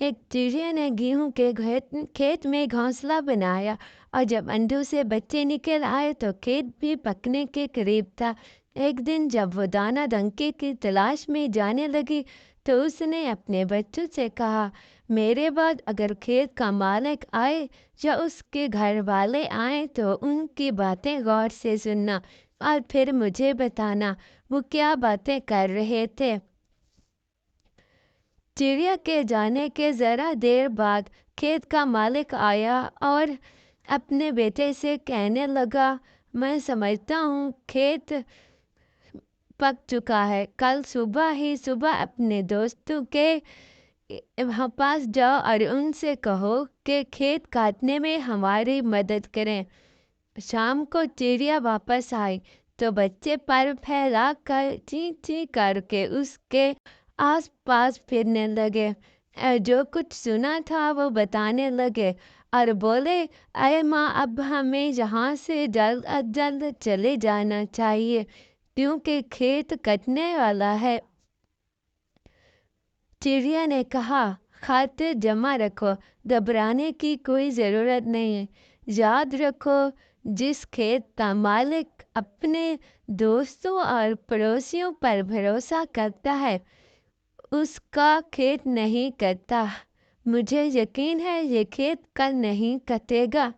ایک چڑیا نے گیہوں کے کھیت میں گھونسلہ بنایا، اور جب انڈوں سے بچے نکل آئے تو کھیت بھی پکنے کے قریب تھا۔ ایک دن جب وہ دانہ دنکے کی تلاش میں جانے لگی تو اس نے اپنے بچوں سے کہا، میرے بعد اگر کھیت کا مالک آئے یا اس کے گھر والے آئیں تو ان کی باتیں غور سے سننا اور پھر مجھے بتانا وہ کیا باتیں کر رہے تھے۔ چڑیا کے جانے کے ذرا دیر بعد کھیت کا مالک آیا اور اپنے بیٹے سے کہنے لگا، میں سمجھتا ہوں کھیت پک چکا ہے، کل صبح اپنے دوستوں کے پاس جاؤ اور ان سے کہو کہ کھیت کاٹنے میں ہماری مدد کریں۔ شام کو چڑیا واپس آئی تو بچے پر پھیلا کر چیں چیں کر کے اس کے آس پاس پھرنے لگے۔ جو کچھ سنا تھا وہ بتانے لگے اور بولے، اے ماں، اب ہمیں یہاں سے جلد از جلد چلے جانا چاہیے کیونکہ کھیت کٹنے والا ہے۔ چڑیا نے کہا، خاطر جمع رکھو، گھبرانے کی کوئی ضرورت نہیں۔ یاد رکھو، جس کھیت کا مالک اپنے دوستوں اور پڑوسیوں پر بھروسہ کرتا ہے اس کا کھیت نہیں کٹتا۔ مجھے یقین ہے یہ کھیت کل نہیں کٹے گا۔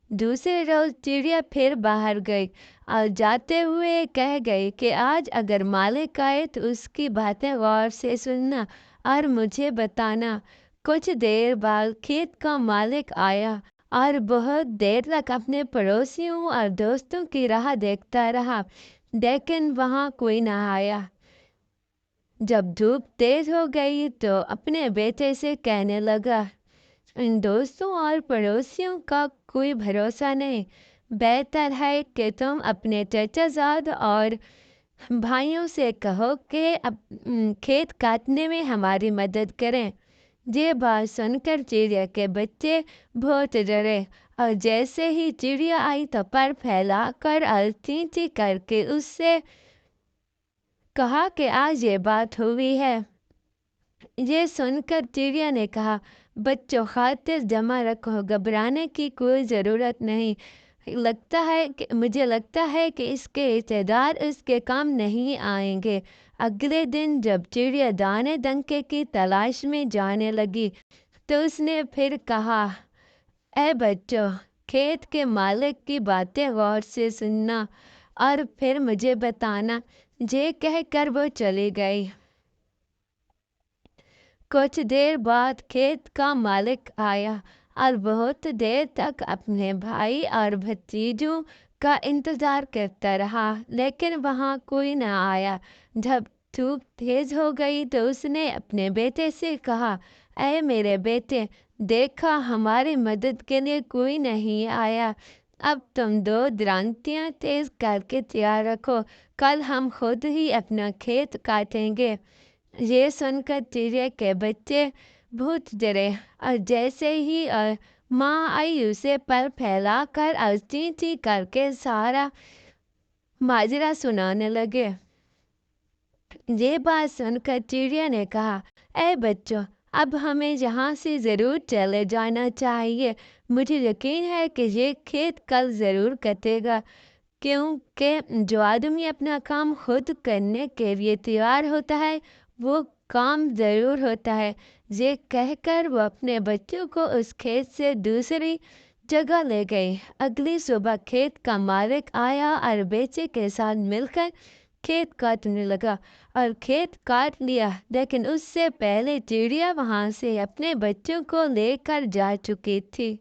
دوسرے روز چڑیا پھر باہر گئی اور جاتے ہوئے کہہ گئی کہ آج اگر مالک آئے تو اس کی باتیں غور سے سننا اور مجھے بتانا۔ کچھ دیر بعد کھیت کا مالک آیا اور بہت دیر تک اپنے پڑوسیوں اور دوستوں کی راہ دیکھتا رہا، لیکن وہاں کوئی نہ آیا۔ جب دھوپ تیز ہو گئی تو اپنے بیٹے سے کہنے لگا، ان دوستوں اور پڑوسیوں کا کوئی بھروسہ نہیں، بہتر ہے کہ تم اپنے چچا زاد اور بھائیوں سے کہو کہ کھیت کاٹنے میں ہماری مدد کریں۔ یہ بات سن کر چڑیا کے بچے بہت ڈرے اور جیسے ہی چڑیا آئی تو پر پھیلا کر اور چیں چیں کر کے اس سے کہا کہ آج یہ بات ہوئی ہے۔ یہ سن کر چڑیا نے کہا، بچوں، خاطر جمع رکھو، گھبرانے کی کوئی ضرورت نہیں۔ مجھے لگتا ہے کہ اس کے رشتہ دار اس کے کام نہیں آئیں گے۔ اگلے دن جب چڑیا دانے دنکے کی تلاش میں جانے لگی تو اس نے پھر کہا، اے بچوں، کھیت کے مالک کی باتیں غور سے سننا اور پھر مجھے بتانا۔ یہ کہہ کر وہ چلی گئی۔ کچھ دیر بعد کھیت کا مالک آیا اور بہت دیر تک اپنے بھائی اور بھتیجوں کا انتظار کرتا رہا، لیکن وہاں کوئی نہ آیا۔ جب دھوپ تیز ہو گئی تو اس نے اپنے بیٹے سے کہا، اے میرے بیٹے، دیکھا، ہماری مدد کے لیے کوئی نہیں آیا۔ اب تم دو درانتیاں تیز کر کے تیار رکھو، کل ہم خود ہی اپنا کھیت کاٹیں گے۔ یہ سن کر چڑیا کے بچے بہت ڈرے اور جیسے ہی ماں آئی اسے پر پھیلا کر اور چیں چیں کر کے سارا ماجرا سنانے لگے۔ یہ بات سن کر چڑیا نے کہا، اے بچوں، اب ہمیں یہاں سے ضرور چلے جانا چاہیے۔ مجھے یقین ہے کہ یہ کھیت کل ضرور کٹے گا کیونکہ جو آدمی اپنا کام خود کرنے کے لیے تیار ہوتا ہے وہ کام ضرور ہوتا ہے۔ یہ کہہ کر وہ اپنے بچوں کو اس کھیت سے دوسری جگہ لے گئی۔ اگلی صبح کھیت کا مالک آیا اور بیٹے کے ساتھ مل کر کھیت کاٹنے لگا اور کھیت کاٹ لیا، لیکن اس سے پہلے چڑیا وہاں سے اپنے بچوں کو لے کر جا چکی تھی۔